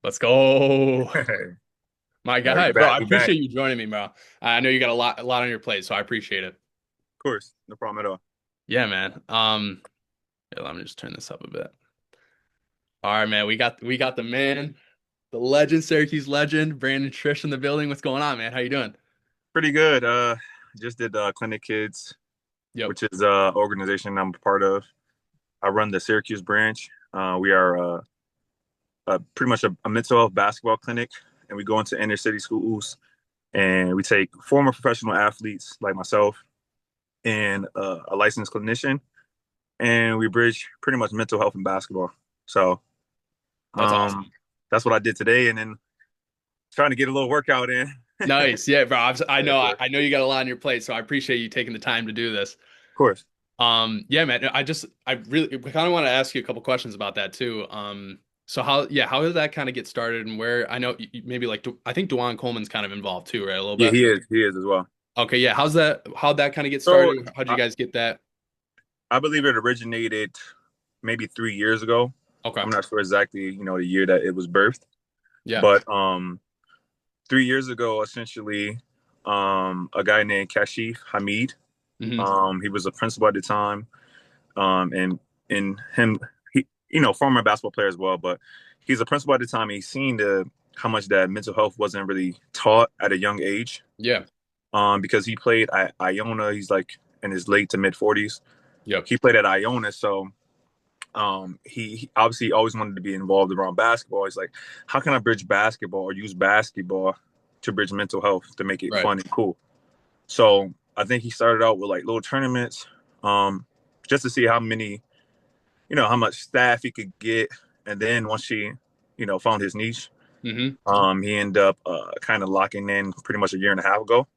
Let's go. Hey, My no, we guy, bro. back. I We back. appreciate you joining me, bro. I know you got a lot on your plate, so I appreciate it. Of course, no problem at all. Yeah, man. Yeah, let me just turn this up a bit. All right, man. We got the man, the legend, Syracuse legend, Brandon Triche in the building. What's going on, man? How you doing? Pretty good. Just did Clinic Kids, Yep. which is organization I'm a part of. I run the Syracuse branch. We are pretty much a mental health basketball clinic, and we go into inner city schools and we take former professional athletes like myself and a licensed clinician, and we bridge pretty much mental health and basketball. So That's awesome. um, that's what I did today, and then trying to get a little workout in. Nice. Yeah, bro. I Yes, know. I, sir. I know you got a lot on your plate, so I appreciate you taking the time to do this. Of course. Yeah, man. I really kind of want to ask you a couple questions about that too. So how did that kind of get started, and where I know maybe like I think Dewan Coleman's kind of involved too, right? A little Yeah, bit. he is. He is as well. Okay, yeah. How'd that kind of get So started? How'd you I, guys get that? I believe it originated maybe 3 years ago. Okay. I'm not sure exactly, the year that it was birthed, Yeah. but 3 years ago, essentially, a guy named Kashif Hamid, Hmm. he was a principal at the time, and in him, he, former basketball player as well, but he's a principal at the time. He's seen how much that mental health wasn't really taught at a young age, Yeah. because he played at Iona. He's like in his late to mid 40s. Yep. He played at Iona, so he obviously always wanted to be involved around basketball. He's like, how can I bridge basketball or use basketball to bridge mental health to make it Right. fun and cool? So I think he started out with like little tournaments, um, just to see how much staff he could get. And then once he, found his niche, Hmm. he ended up kind of locking in pretty much a year and a half ago.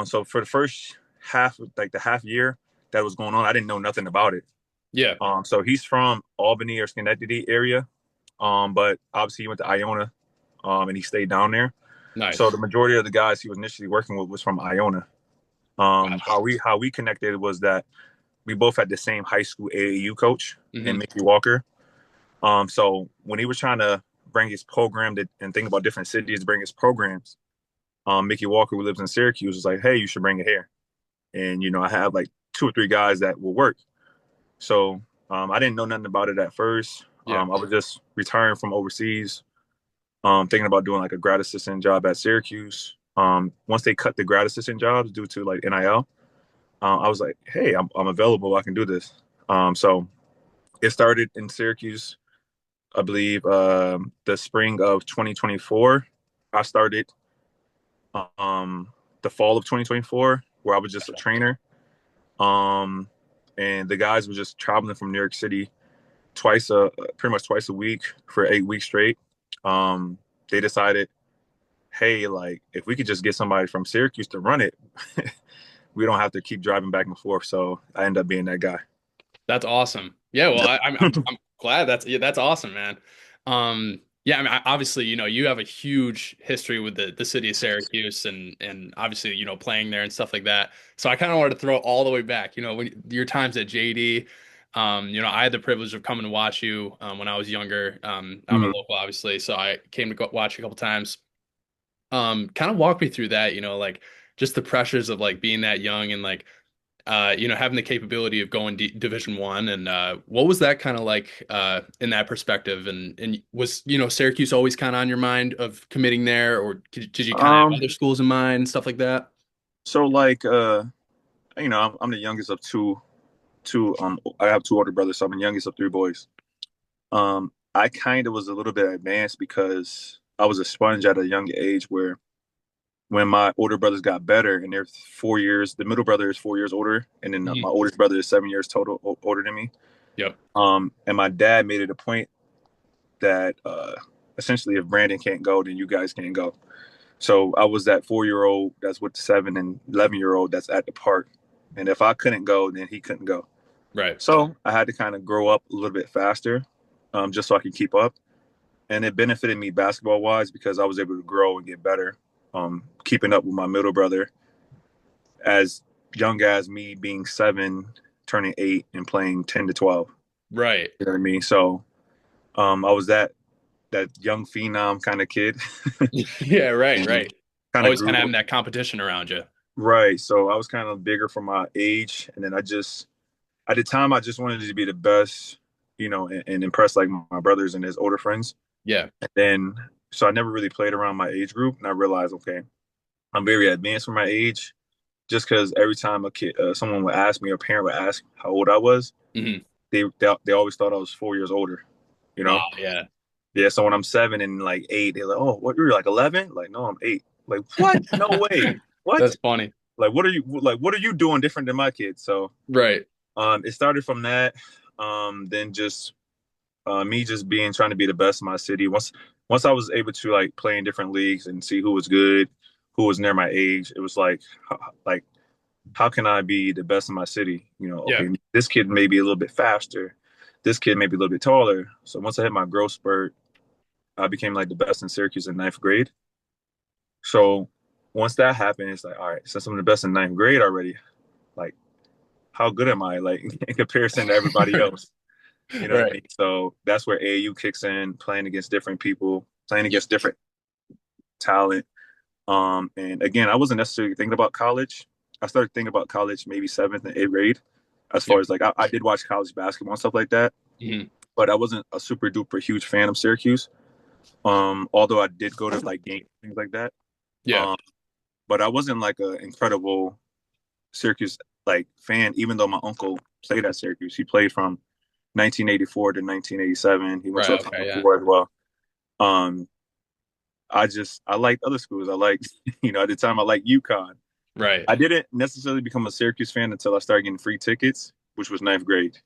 So for the first half, like the half year that was going on, I didn't know nothing about it. Yeah. So he's from Albany or Schenectady area, but obviously he went to Iona, and he stayed down there. So the Nice. majority of the guys he was initially working with was from Iona. Gotcha. How we connected was that we both had the same high school AAU coach in Hmm. Mickey Walker. So when he was trying to bring his program and think about different cities to bring his programs, Mickey Walker, who lives in Syracuse, was like, "Hey, you should bring it here." And I have like two or three guys that will work. So I didn't know nothing about it at first. Yeah. I was just retiring from overseas, thinking about doing like a grad assistant job at Syracuse. Once they cut the grad assistant jobs due to like NIL, I was like, hey, I'm available. I can do this. So it started in Syracuse, I believe, the spring of 2024. I started um, the fall of 2024, where I was just a Gotcha. trainer. Um, and the guys were just traveling from New York City pretty much twice a week for 8 weeks straight. Um, they decided, hey, like if we could just get somebody from Syracuse to run it, we don't have to keep driving back and forth. So I ended up being that guy. That's awesome. Yeah, well, I'm glad that's awesome, man. Yeah, I mean, obviously, you have a huge history with the city of Syracuse and obviously, playing there and stuff like that. So I kind of wanted to throw it all the way back. When your times at JD, I had the privilege of coming to watch you when I was younger. I'm a Mhm. local, obviously, so I came to go watch you a couple times. Kind of walk me through that, like just the pressures of like being that young and like having the capability of going Division One, and what was that kind of like in that perspective? And was Syracuse always kind of on your mind of committing there, or did you kind of have Um, other schools in mind, stuff like that? so like I'm the youngest of two. I have two older brothers, so I'm the youngest of three boys. I kind of was a little bit advanced because I was a sponge at a young age where when my older brothers got better and they're 4 years, the middle brother is 4 years older, and then my Mhm. oldest brother is 7 years total older than me. Yep. And my dad made it a point that essentially if Brandon can't go, then you guys can't go. So I was that 4 year old that's with the 7 and 11 year old that's at the park. And if I couldn't go, then he couldn't go. Right. So I had to kind of grow up a little bit faster, just so I could keep up. And it benefited me basketball wise because I was able to grow and get better, keeping up with my middle brother as young as me being 7, turning 8, and playing 10 to 12. Right. You know what I mean? So I was that. that young phenom kind of kid. Yeah, right, And right. kind of Always grew kind of having that competition around you. right. So I was kind of bigger for my age, and then at the time I just wanted to be the best, and impress like my brothers and his older friends. Yeah. And then so I never really played around my age group, and I realized, okay, I'm very advanced for my age. Just because every time someone would ask me, or a parent would ask how old I was, Hmm. they always thought I was 4 years older. You Wow. know? Yeah. Yeah. So when I'm 7 and like 8, they're like, "Oh, what? You're like 11?" Like, no, I'm 8. Like, what? No way. What? That's funny. What are you doing different than my kids? So Right. it started from that. Then just me just being trying to be the best in my city. Once I was able to like play in different leagues and see who was good, who was near my age, it was like how can I be the best in my city? Yeah. Okay, this kid may be a little bit faster, this kid may be a little bit taller. So once I hit my growth spurt, I became like the best in Syracuse in ninth grade. So once that happened, it's like, all right, since I'm the best in ninth grade already, like how good am I like in comparison to everybody else? You know what I Right. mean? So that's where AAU kicks in, playing against different people, playing Yep. against different talent. And again, I wasn't necessarily thinking about college. I started thinking about college maybe seventh and eighth grade, as far Yep. as like I did watch college basketball and stuff like that, Hmm. but I wasn't a super duper huge fan of Syracuse. Although I did go to like games, things like that. Yeah. Um, but I wasn't like an incredible Syracuse like fan, even though my uncle played at Syracuse. He played from 1984 to 1987. He went to Right. a Okay. Final Yeah. Four as well. Um, I liked other schools. I liked, at the time I liked UConn. Right. I didn't necessarily become a Syracuse fan until I started getting free tickets, which was ninth grade.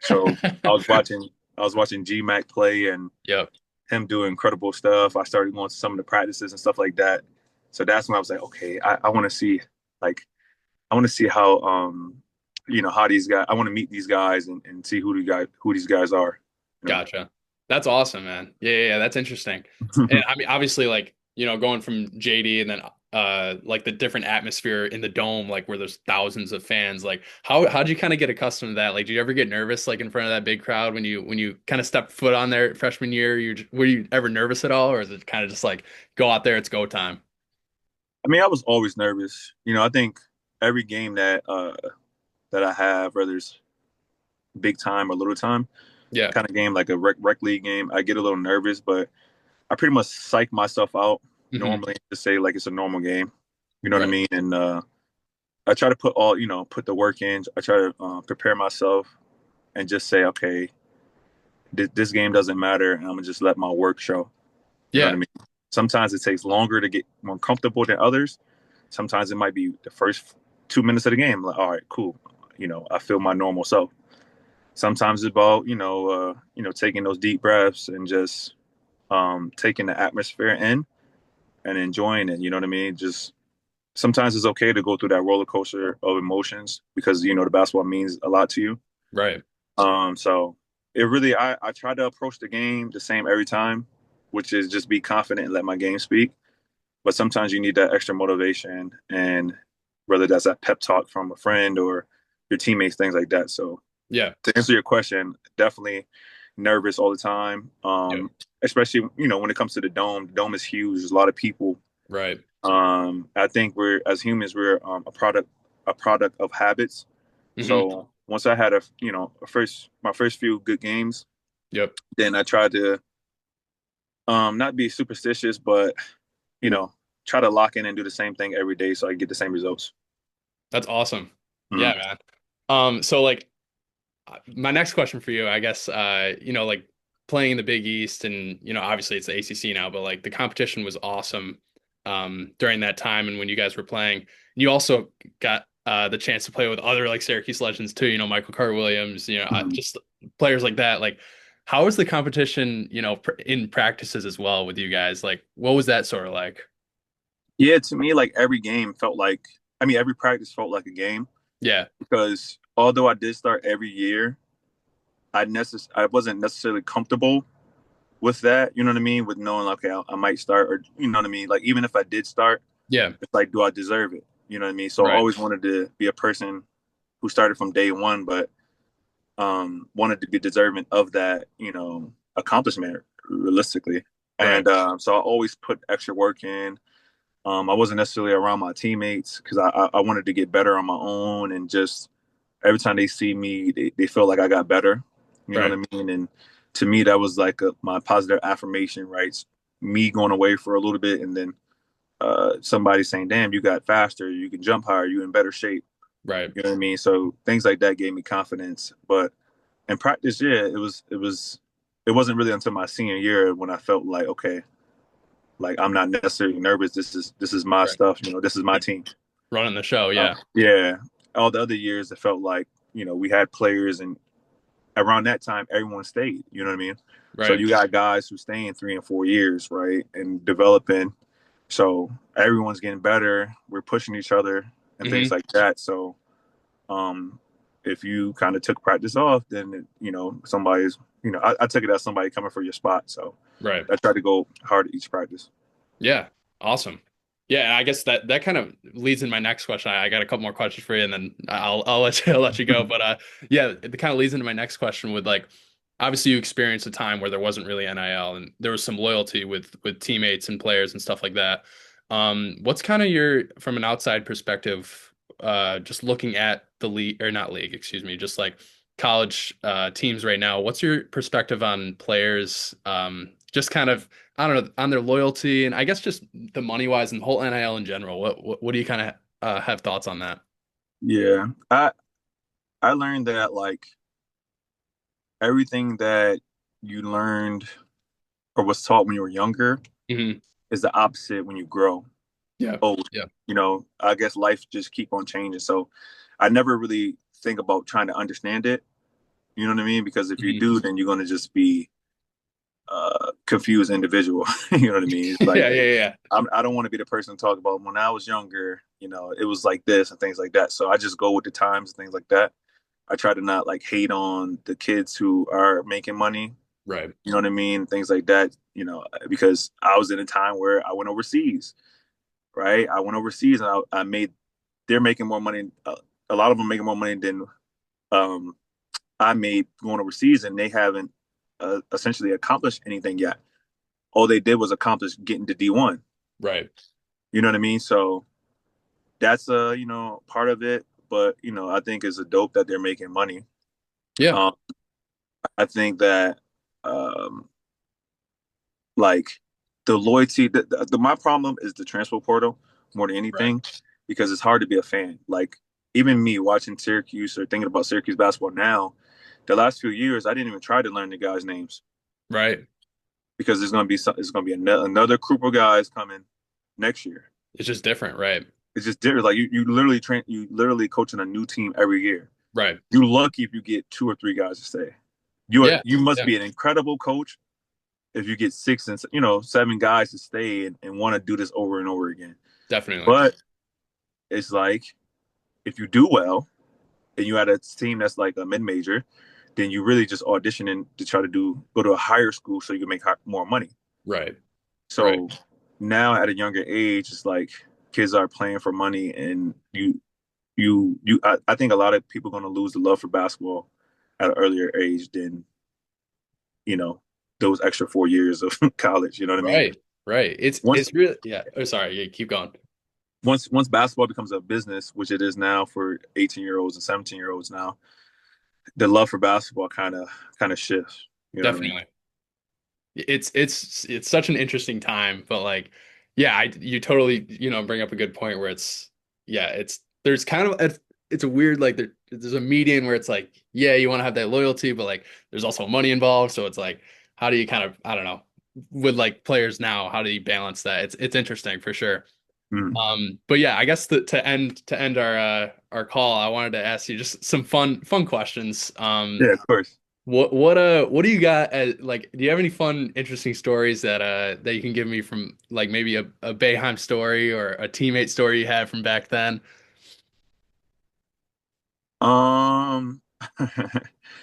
So I was watching I was watching GMAC play and Yep. him do incredible stuff. I started going to some of the practices and stuff like that. So that's when I was like, okay, I want to see like I want to see how these guys I want to meet these guys and see who these guys are. You Gotcha. That's awesome, man. Yeah, yeah, yeah, that's interesting. And know? I mean, obviously, like, going from JD and then like the different atmosphere in the dome, like where there's thousands of fans, like how'd you kind of get accustomed to that? Like, did you ever get nervous like in front of that big crowd when you kind of stepped foot on there freshman year? Were you ever nervous at all, or is it kind of just like go out there, it's go time? I mean, I was always nervous. I think every game that I have, whether it's big time or little time Yeah. kind of game, like a rec league game, I get a little nervous, but I pretty much psych myself out Hmm. normally to say like it's a normal game. You know what I Right. mean? And I try to put the work in. I try to prepare myself and just say, okay, this game doesn't matter, and I'm gonna just let my work show. You know what I Yeah. mean? Sometimes it takes longer to get more comfortable than others. Sometimes it might be the first 2 minutes of the game. Like, all right, cool. I feel my normal self. Sometimes it's about taking those deep breaths and just taking the atmosphere in and enjoying it. You know what I mean? Just sometimes it's okay to go through that roller coaster of emotions because the basketball means a lot to you. Right. So it really I try to approach the game the same every time, which is just be confident and let my game speak. But sometimes you need that extra motivation, and whether that's a pep talk from a friend or your teammates, things like that. So Yeah. to answer your question, definitely nervous all the time. Yep. Especially when it comes to the dome. The dome is huge. There's a lot of people. Right. I think we're as humans we're a product of habits. Hmm. So once I had my first few good games, Yep. then I tried to not be superstitious, but you know try to lock in and do the same thing every day so I get the same results. That's awesome. Mhm. Yeah, man. So like my next question for you, I guess, like playing in the Big East and, obviously it's the ACC now, but like the competition was awesome during that time and when you guys were playing. You also got the chance to play with other like Syracuse legends too, Michael Carter Williams, Mhm. just players like that. Like, how was the competition, in practices as well with you guys? Like, what was that sort of like? Yeah, to me, like every practice felt like a game Yeah, because although I did start every year, I wasn't necessarily comfortable with that. You know what I mean? With knowing, like, okay, I might start, or you know what I mean? Like, even if I did start, yeah, it's like, do I deserve it? You know what I mean? So I right. always wanted to be a person who started from day one, but wanted to be deserving of that, accomplishment. realistically. Right. And so I always put extra work in. I wasn't necessarily around my teammates because I wanted to get better on my own, and just every time they see me, they feel like I got better. You know Right. what I mean? And to me, that was like my positive affirmation, right? Me going away for a little bit, and then somebody saying, "Damn, you got faster. You can jump higher. You in better shape." Right. You know what I mean? So things like that gave me confidence. But in practice, yeah, it wasn't really until my senior year when I felt like, okay, like I'm not necessarily nervous. This is my Right. stuff. You know, this is my team. Running the show. Yeah. Yeah. All the other years, it felt like we had players, and around that time, everyone stayed. You know what I mean? So Right. you got guys who stay in 3 and 4 years, right, and developing. So everyone's getting better. We're pushing each other and things Hmm. like that. So um, if you kind of took practice off, then somebody's I took it as somebody coming for your spot. So Right. I tried to go hard at each practice. Yeah. Awesome. Yeah, and I guess that kind of leads in my next question. I got a couple more questions for you, and then I'll let you go. But yeah, it kind of leads into my next question with like, obviously you experienced a time where there wasn't really NIL and there was some loyalty with teammates and players and stuff like that. What's kind of your from an outside perspective, just looking at the league or not league, excuse me, just like college teams right now? What's your perspective on players? Just kind of I don't know on their loyalty and I guess just the money wise and the whole NIL in general. What do you kind of have thoughts on that? Yeah, I learned that like everything that you learned or was taught when you were younger Hmm. is the opposite when you grow Yeah. old. Yeah. I guess life just keep on changing. So I never really think about trying to understand it. You know what I mean? Because if you Hmm. do, then you're gonna just be confused individual. You know what I mean? It's like Yeah. Yeah. Yeah. I don't want to be the person to talk about when I was younger. It was like this and things like that. So I just go with the times and things like that. I try to not like hate on the kids who are making money. Right. You know what I mean? Things like that. Because I was in a time where I went overseas, right? I went overseas and I made. They're making more money. A lot of them making more money than um, I made going overseas, and they haven't essentially accomplished anything yet. All they did was accomplish getting to D1. Right. You know what I mean? So that's part of it. But I think it's a dope that they're making money. Yeah. Um, I think that um, like the loyalty. My problem is the transfer portal more than Right. anything because it's hard to be a fan. Like even me watching Syracuse or thinking about Syracuse basketball now, the last few years I didn't even try to learn the guys' names Right. because there's going to be another group of guys coming next year. It's just different. Right. It's just different. Like you literally coaching a new team every year. Right. You're lucky if you get two or three guys to stay. Yeah. You must Yeah. be an incredible coach if you get six and seven guys to stay and want to do this over and over again. Definitely. But it's like if you do well and you had a team that's like a mid major, then you really just auditioning to try to go to a higher school so you can make more money. Right. Right. So now at a younger age, it's like kids are playing for money, and I think a lot of people are going to lose the love for basketball at an earlier age than you know those extra 4 years of college. You know what I mean? Right. Right. Once It's really yeah. Oh, sorry. Yeah, keep going. once basketball becomes a business, which it is now for 18-year-olds and 17-year-olds now, the love for basketball kind of shifts. You know what I mean? Definitely. It's such an interesting time, but like, yeah, you totally bring up a good point where it's yeah, there's kind of it's a weird like there's a median where it's like yeah, you want to have that loyalty, but like there's also money involved, so it's like how do you kind of I don't know with like players now, how do you balance that? It's interesting for sure. Mm. But yeah, I guess to end our call, I wanted to ask you just some fun questions. Yeah, of course. What do you got as like do you have any fun interesting stories that you can give me from like maybe a Bayheim story or a teammate story you had from back then? Um,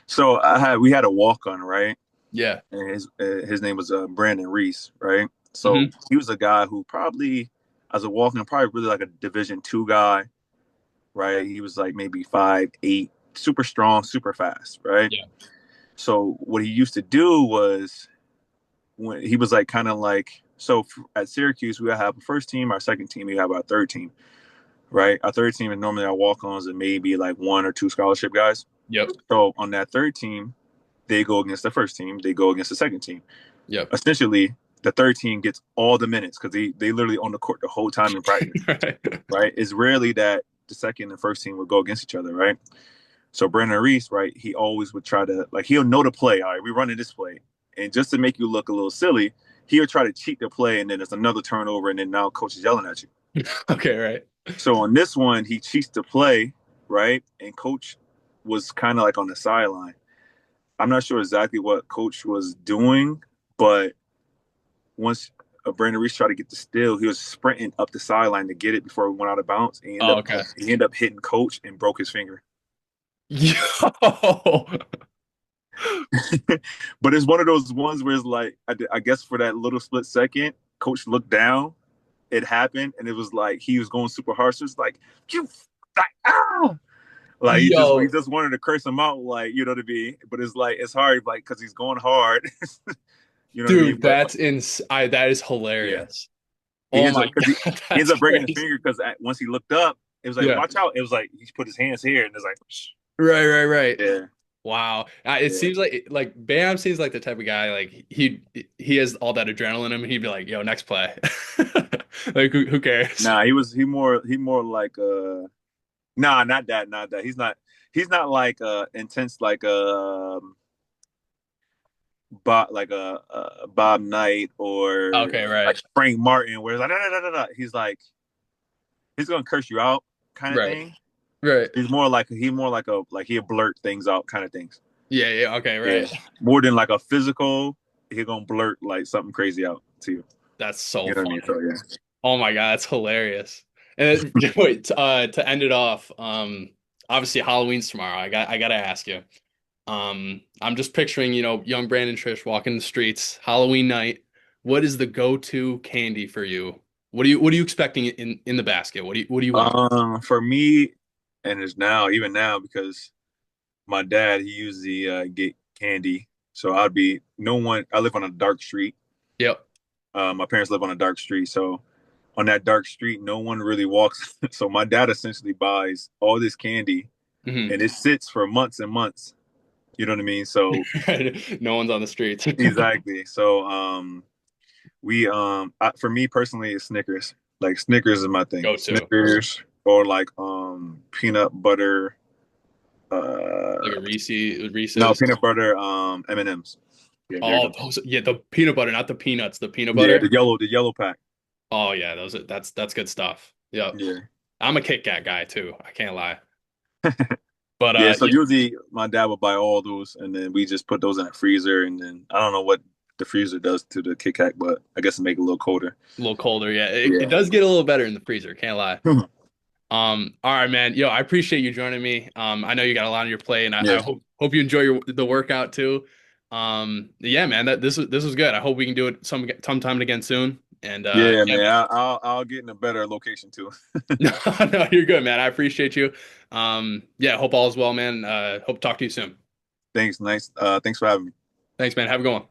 so we had a walk on, right? Yeah. And his name was Brandon Reese, right? So Hmm. he was a guy who probably, as a walk on, probably really like a Division II guy, right? He was like maybe 5'8", super strong, super fast, right? Yeah. So what he used to do was when he was like kind of like so at Syracuse we have a first team, our second team, we have our third team, right? Our third team is normally our walk-ons and maybe like one or two scholarship guys. Yep. So on that third team, they go against the first team, they go against the second team. Yep. Essentially, the third team gets all the minutes because they literally on the court the whole time in practice, Right. right? It's rarely that the second and first team would go against each other, right? So Brandon Reese, right, he always would try to like he'll know the play. All right, we're running this play, and just to make you look a little silly, he'll try to cheat the play, and then there's another turnover, and then now coach is yelling at you. Okay, right. So on this one, he cheats the play, right, and coach was kind of like on the sideline. I'm not sure exactly what coach was doing, but once Brandon Reese tried to get the steal, he was sprinting up the sideline to get it before it went out of bounds. And Oh, okay. he ended up hitting coach and broke his finger. Yo. But it's one of those ones where it's like, I guess for that little split second, coach looked down, it happened, and it was like he was going super harsh. So it's like, you, like, ah! Like he Yo, just wanted to curse him out, like you know what I mean. But it's like it's hard, like because he's going hard, you know what I mean. dude, But that is yeah, hilarious. he Oh ends my up because God, he ends that's up breaking his crazy. finger because once he looked up, it was like Yeah. watch out. It was like he put his hands here, and it's like Right, right, right. yeah, Wow. It yeah. seems like Bam seems like the type of guy like he has all that adrenaline in him. He'd be like, "Yo, next play." Like who cares? Nah, he more like nah, not that. He's not like intense like Bob like Bob Knight or Okay, like right. Frank Martin, where it's like da, da, da, da, da. He's like he's gonna curse you out kind of Right. thing. Right. He's more like a like he'll blurt things out kind of things. Yeah, yeah, okay, Yeah, right. more than like a physical. He's gonna blurt like something crazy out to you. That's so You know what I mean? funny. So yeah. Oh my God, that's hilarious. And wait, to end it off, obviously Halloween's tomorrow. I gotta ask you. I'm just picturing, young Brandon Triche walking the streets, Halloween night. What is the go-to candy for you? What are you expecting in the basket? What do you want? For me, and it's now even now because my dad he usually get candy, so I'd be no one. I live on a dark street. Yep. My parents live on a dark street, so on that dark street, no one really walks. So my dad essentially buys all this candy, Hmm. and it sits for months and months. You know what I mean? So No one's on the streets. exactly. So for me personally, it's Snickers. Like Snickers is my thing. Go to Snickers or like peanut butter. like a No Reese's. peanut butter M&Ms. Yeah, there you Oh, go. yeah, the peanut butter, not the peanuts, the peanut Yeah, butter. the yellow pack. Oh yeah, that's good stuff. Yep. Yeah. I'm a Kit Kat guy too. I can't lie. But Yeah, so yeah, usually my dad would buy all those and then we just put those in a freezer and then I don't know what the freezer does to the Kit Kat, but I guess it make it a little colder. a little colder. Yeah, it Yeah. does get a little better in the freezer. Can't lie. All right, man. Yo, I appreciate you joining me. I know you got a lot on your plate, and I Yeah. hope you enjoy the workout too. Yeah, man. This was good. I hope we can do it sometime again soon. And Yeah, yeah, man. I'll get in a better location too. no, no, you're good, man. I appreciate you. Yeah, hope all is well, man. Hope to talk to you soon. Thanks. Nice. Thanks for having me. Thanks, man. Have a good one.